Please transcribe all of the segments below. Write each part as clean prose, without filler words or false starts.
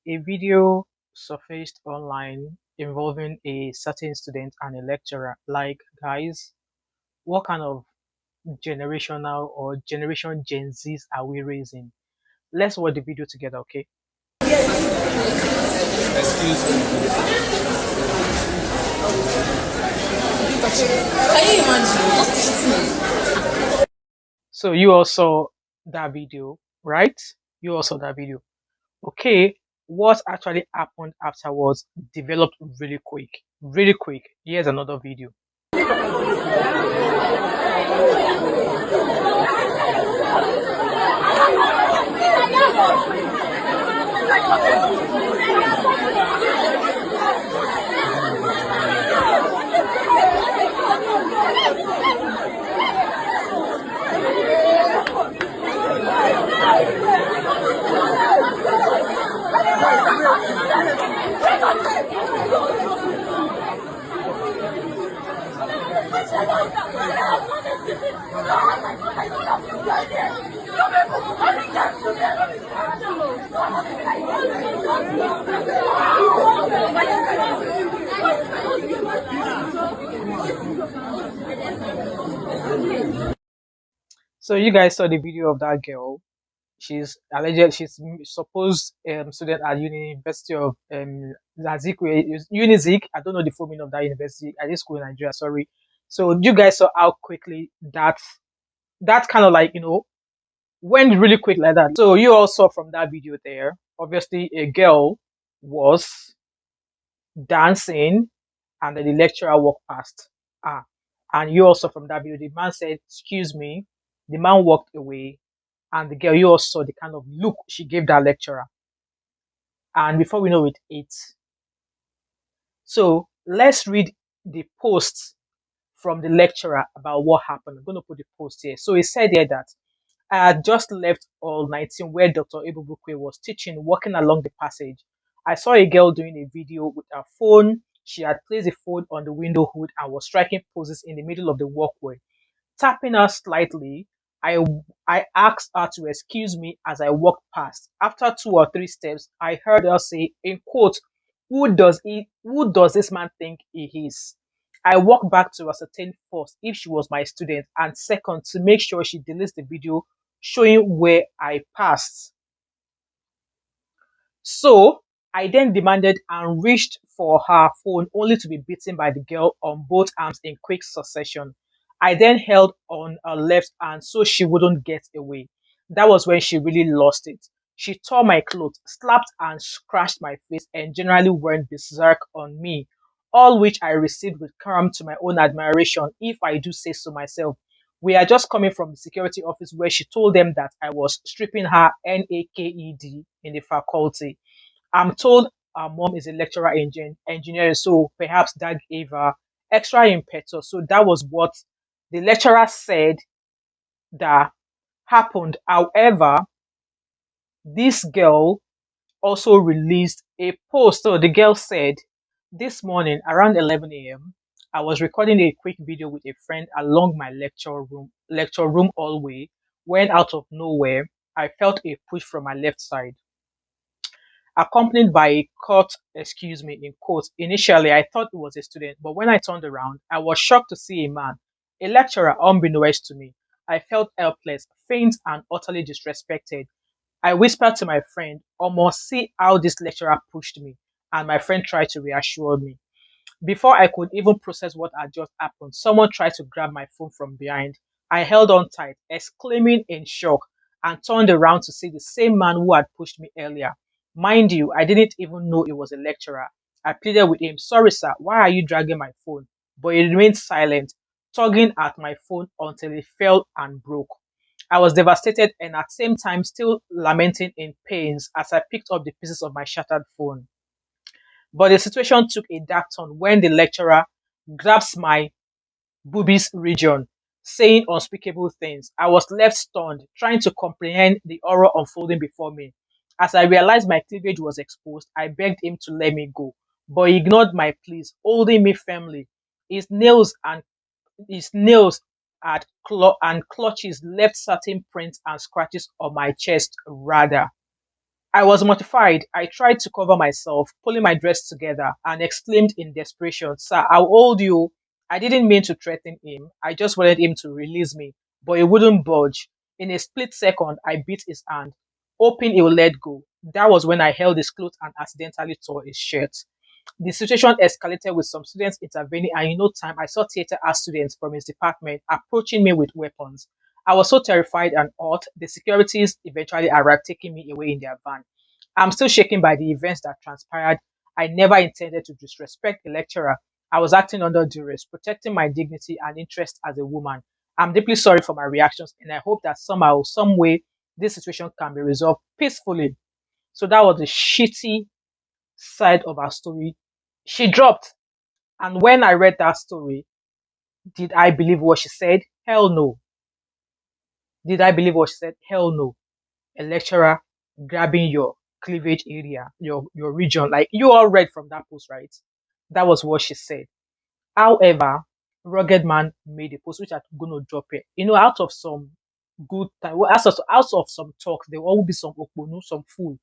A video surfaced online involving a certain student and a lecturer. Like, guys, what kind of generational or generation Gen Zs are we raising? Let's watch the video together, okay? Excuse me. Can you imagine? Just So you all saw that video, right? You all saw that video. Okay, what actually happened afterwards developed really quick. Really quick. Here's another video. So you guys saw the video of that girl. She's alleged. She's supposed student at University of Unizik. I don't know the full meaning of that university. I did school in Nigeria. Sorry. So you guys saw how quickly that kind of like went really quick like that. So you all saw from that video there. Obviously, a girl was dancing, and then the lecturer walked past. And you also from that video, the man said, "Excuse me." The man walked away, and the girl, you also saw the kind of look she gave that lecturer. And before we know it, it's so let's read the post from the lecturer about what happened. I'm going to put the post here. So he said here that I had just left all 19 where Dr. Ebubukwe was teaching, walking along the passage. I saw a girl doing a video with her phone. She had placed a phone on the window hood and was striking poses in the middle of the walkway. Tapping her slightly, I, I asked her to excuse me as I walked past. After 2 or 3 steps, I heard her say, in quote, who does this man think he is? I walked back to ascertain first if she was my student, and second to make sure she deletes the video showing where I passed. So I then demanded and reached for her phone only to be beaten by the girl on both arms in quick succession. I then held on her left hand so she wouldn't get away. That was when she really lost it. She tore my clothes, slapped and scratched my face, and generally went berserk on me, all which I received with calm to my own admiration, if I do say so myself. We are just coming from the security office where she told them that I was stripping her NAKED in the faculty. I'm told our mom is a lecturer in engineering, so perhaps that gave her extra impetus. So that was what the lecturer said that happened. However, this girl also released a post. So the girl said, this morning around 11 a.m., I was recording a quick video with a friend along my lecture room hallway when out of nowhere I felt a push from my left side, accompanied by a curt excuse me in quotes. Initially, I thought it was a student, but when I turned around, I was shocked to see a man, a lecturer unbeknownst to me. I felt helpless, faint, and utterly disrespected. I whispered to my friend, almost see how this lecturer pushed me, and my friend tried to reassure me. Before I could even process what had just happened, someone tried to grab my phone from behind. I held on tight, exclaiming in shock, and turned around to see the same man who had pushed me earlier. Mind you, I didn't even know it was a lecturer. I pleaded with him, sorry sir, why are you dragging my phone? But he remained silent, tugging at my phone until it fell and broke. I was devastated and at the same time still lamenting in pains as I picked up the pieces of my shattered phone. But the situation took a dark turn when the lecturer grabs my boobies region, saying unspeakable things. I was left stunned, trying to comprehend the horror unfolding before me. As I realized my cleavage was exposed, I begged him to let me go, but he ignored my pleas, holding me firmly. His nails and his nails and clutches left certain prints and scratches on my chest rather. I was mortified. I tried to cover myself, pulling my dress together, and exclaimed in desperation, "Sir, I'll hold you." I didn't mean to threaten him. I just wanted him to release me, but he wouldn't budge. In a split second, I bit his hand, hoping he would let go. That was when I held his clothes and accidentally tore his shirt. The situation escalated with some students intervening, and in no time, I saw theater art students from his department approaching me with weapons. I was so terrified and hot. The securities eventually arrived, taking me away in their van. I'm still shaken by the events that transpired. I never intended to disrespect a lecturer. I was acting under duress, protecting my dignity and interest as a woman. I'm deeply sorry for my reactions, and I hope that somehow, some way, this situation can be resolved peacefully. So that was the shitty side of our story she dropped. And when I read that story, did I believe what she said? Hell no. Did I believe what she said? Hell no. A lecturer grabbing your cleavage area, your region, like you all read from that post, right? That was what she said. However, Ruggedman made a post which I'm gonna drop it. You know, out of some good time, well, out of some talk, there will always be some okponu, some fool.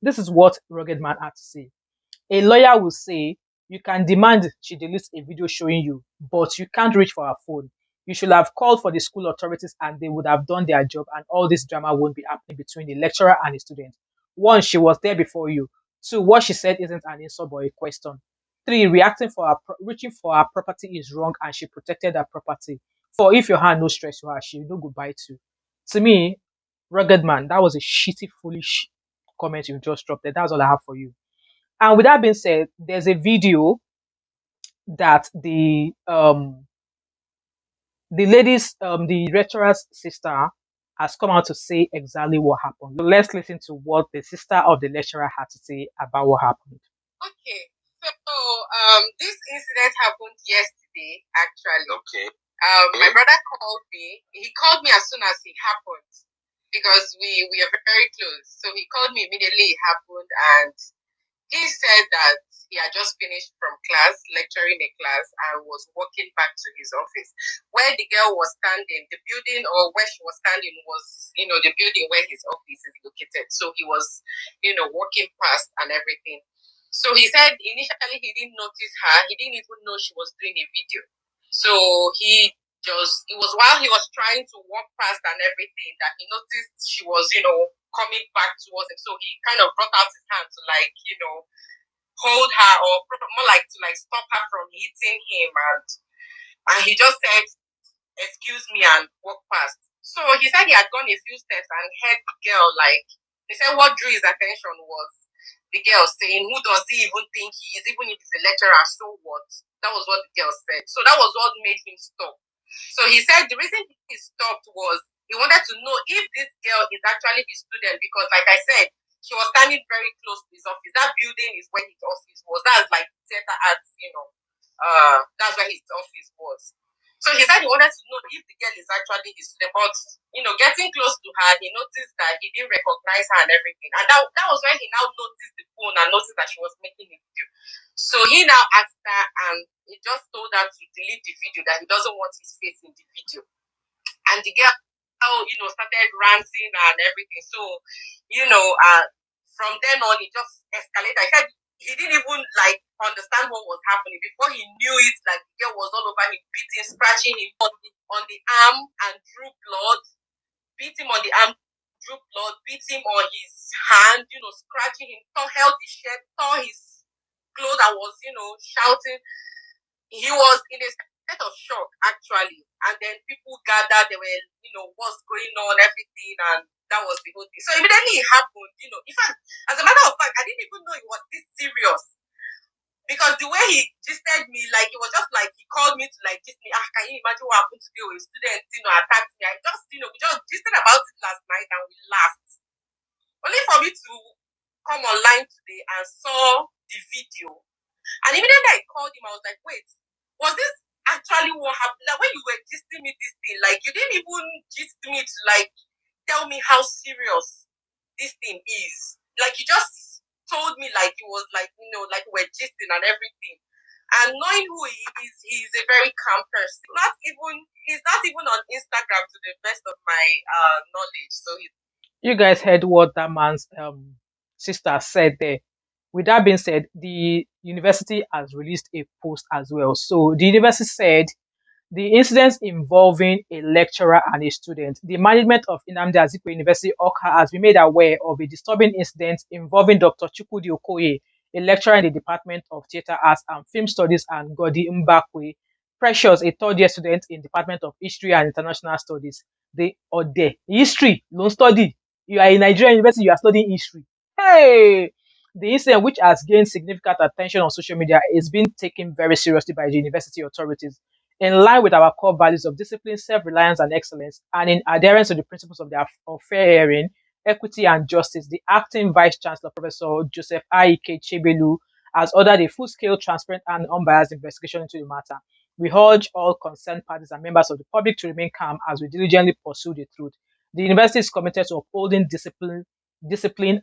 This is what Ruggedman had to say. A lawyer will say you can demand she deletes a video showing you, but you can't reach for her phone. You should have called for the school authorities and they would have done their job, and all this drama won't be happening between the lecturer and the student. One, she was there before you. Two, what she said isn't an insult but a question. Three, reaching for her property is wrong and she protected her property. Four, if your hand no stress to her, she no goodbye to. To me, rugged man, that was a shitty, foolish comment you just dropped there. That's all I have for you. And with that being said, there's a video that the lecturer's sister has come out to say exactly what happened. So let's listen to what the sister of the lecturer had to say about what happened. Okay, so this incident happened yesterday, actually. Okay. My brother called me. He called me as soon as it happened because we are very close. So he called me immediately it happened, and he said that he had just finished from class, lecturing a class, and was walking back to his office. Where the girl was standing, the building or where she was standing was, the building where his office is located. So he was, walking past and everything. So he said initially he didn't notice her. He didn't even know she was doing a video. So it was while he was trying to walk past and everything that he noticed she was, coming back towards him. So he kind of brought out his hand to hold her or more like to stop her from hitting him, and he just said, "Excuse me," and walked past. So he said he had gone a few steps and heard the girl they said what drew his attention was the girl saying, "Who does he even think he is? Even if he's a lecturer, so what?" That was what the girl said. So that was what made him stop. So he said the reason he stopped was he wanted to know if this girl is actually his student because, like I said, she was standing very close to his office. That building is where his office was. That's like theater arts, that's where his office was. So he said he wanted to know if the girl is actually his student, but getting close to her, he noticed that he didn't recognize her and everything. And that was when he now noticed the phone and noticed that she was making a video. So he now asked her and he just told her to delete the video, that he doesn't want his face in the video. And the girl, started ranting and everything. So, from then on, it just escalated. I said he didn't even understand what was happening. Before he knew it, the girl was all over him, beating, scratching him on the arm and drew blood, beat him on the arm, drew blood, beat him on his hand, scratching him, held his shirt, tore his clothes and was, shouting. He was in a state of shock, actually. And then people gathered, they were, what's going on, everything, and that was the whole thing. So immediately it happened, in fact, as a matter of fact, I didn't even know it was this serious. Because the way he gisted me, it was just like he called me to gist me, can you imagine what happened today with a student, attacked me. I just, we just gisted about it last night and we laughed. Only for me to come online today and saw the video. And immediately I called him, I was like, wait, was this actually what happened? Like when you were gisting me this thing, you didn't even gist me to tell me how serious this thing is. You just told me it was we're gisting and everything. And knowing who he is, he's a very calm person. He's not even on Instagram to the best of my knowledge. So You guys heard what that man's sister said there. With that being said, the university has released a post as well. So the university said the incidents involving a lecturer and a student. The management of Nnamdi Azikiwe University, Awka, has been made aware of a disturbing incident involving Dr. Chukwudi Okoye, a lecturer in the Department of Theatre Arts and Film Studies, and Godi Mbakwe, Precious, a third-year student in Department of History and International Studies. They are there. History, don't study. You are in Nigerian University, you are studying history. Hey! The incident, which has gained significant attention on social media, is being taken very seriously by the university authorities. In line with our core values of discipline, self-reliance, and excellence, and in adherence to the principles of fair hearing, equity, and justice, the acting Vice Chancellor, Professor Joseph Aike Chebelu, has ordered a full-scale, transparent, and unbiased investigation into the matter. We urge all concerned parties and members of the public to remain calm as we diligently pursue the truth. The university is committed to upholding discipline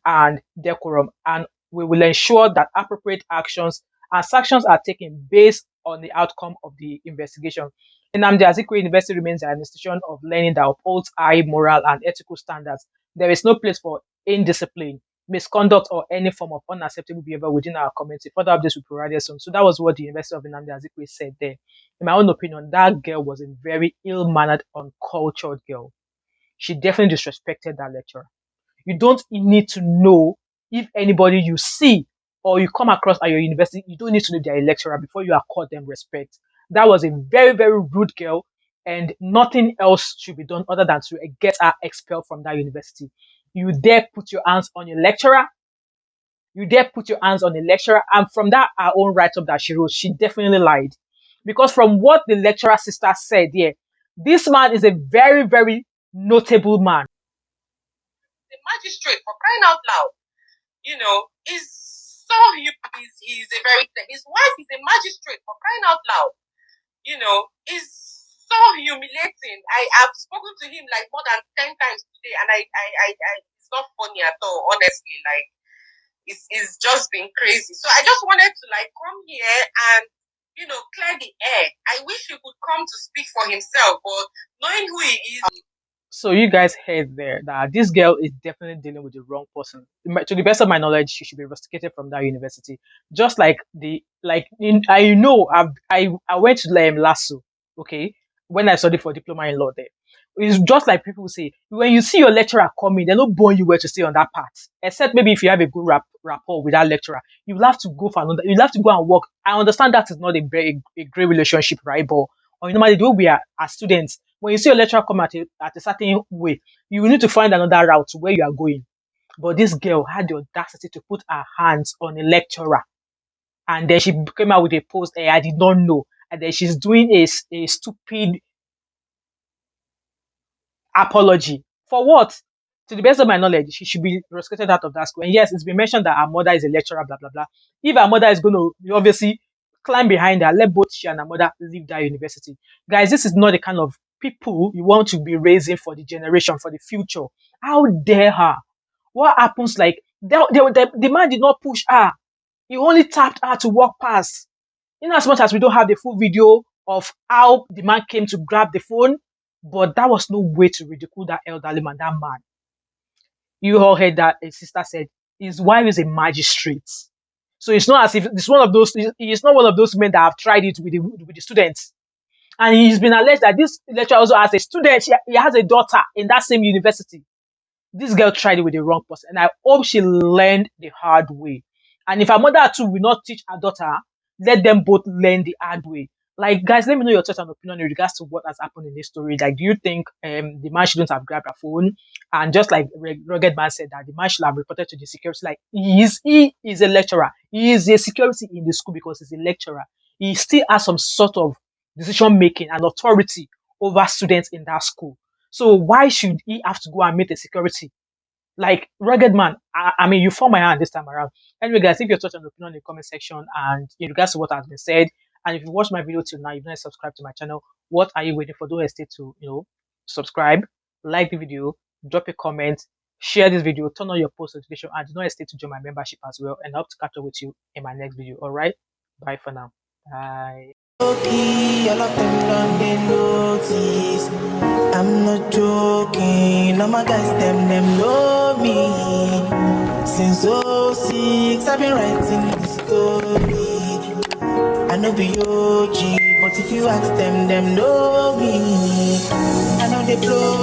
and decorum, and we will ensure that appropriate actions and sanctions are taken based on the outcome of the investigation. Nnamdi Azikiwe University remains an institution of learning that upholds high moral and ethical standards. There is no place for indiscipline, misconduct, or any form of unacceptable behavior within our community. Further updates will be provided soon. So that was what the University of Nnamdi Azikiwe said there. In my own opinion, that girl was a very ill-mannered, uncultured girl. She definitely disrespected that lecturer. You don't need to know if anybody you see or you come across at your university, you don't need to know they're a lecturer before you accord them respect. That was a very, very rude girl, and nothing else should be done other than to get her expelled from that university. You dare put your hands on a lecturer? You dare put your hands on a lecturer? And from that, her own write-up that she wrote, she definitely lied. Because from what the lecturer sister said here, this man is a very, very notable man. The magistrate, for crying out loud, is so he's a very his wife is a magistrate, for crying out loud, is so humiliating. I have spoken to him like more than 10 times today, and I it's not funny at all, honestly. Like it's just been crazy. So I just wanted to like come here and clear the air. I wish he could come to speak for himself, but knowing who he is. So you guys heard there that this girl is definitely dealing with the wrong person. To the best of my knowledge, she should be rusticated from that university. Just like I went to LASU, okay, when I studied for diploma in law there. It's just like people say, when you see your lecturer coming, they're not born you where to stay on that part. Except maybe if you have a good rapport with that lecturer, you'll have to go for another, you'll have to go and work. I understand that is not a great relationship, right? But normally the way we are as students, when you see a lecturer come at a certain way, you will need to find another route to where you are going. But this girl had the audacity to put her hands on a lecturer. And then she came out with a post, I did not know. And then she's doing a stupid apology. For what? To the best of my knowledge, she should be rusticated out of that school. And yes, it's been mentioned that her mother is a lecturer, blah, blah, blah. If her mother is going to obviously climb behind her, let both she and her mother leave that university. Guys, this is not the kind of people you want to be raising for the generation, for the future. How dare her? What happens? Like, the man did not push her. He only tapped her to walk past. In as much as we don't have the full video of how the man came to grab the phone, but that was no way to ridicule that elderly man, that man. You all heard that a sister said his wife is a magistrate. So it's not as if it's one of those, he's not one of those men that have tried it with the students. And he's been alleged that this lecturer also has a student, he has a daughter in that same university. This girl tried it with the wrong person, and I hope she learned the hard way. And if her mother too will not teach her daughter, let them both learn the hard way. Like, guys, let me know your thoughts and opinion in regards to what has happened in this story. Like, do you think the man shouldn't have grabbed her phone? And just like Ruggedman said, that the man should have reported to the security. Like, he is a lecturer. He is a security in the school because he's a lecturer. He still has some sort of decision making and authority over students in that school. So why should he have to go and meet a security? Like, Ruggedman, I mean, you form my hand this time around. Anyway, guys, leave your thoughts and opinion in the comment section and in regards to what has been said. And if you watched my video till now, you've not subscribed to my channel, what are you waiting for? Don't hesitate to, subscribe, like the video, drop a comment, share this video, turn on your post notification, and do not hesitate to join my membership as well. And I hope to catch up with you in my next video. All right? Bye for now. Bye. All of them done they notice. I'm not joking. All my guys them know me since. 06, I've been writing the story. I know be OG, but if you ask them know me. I know they blow.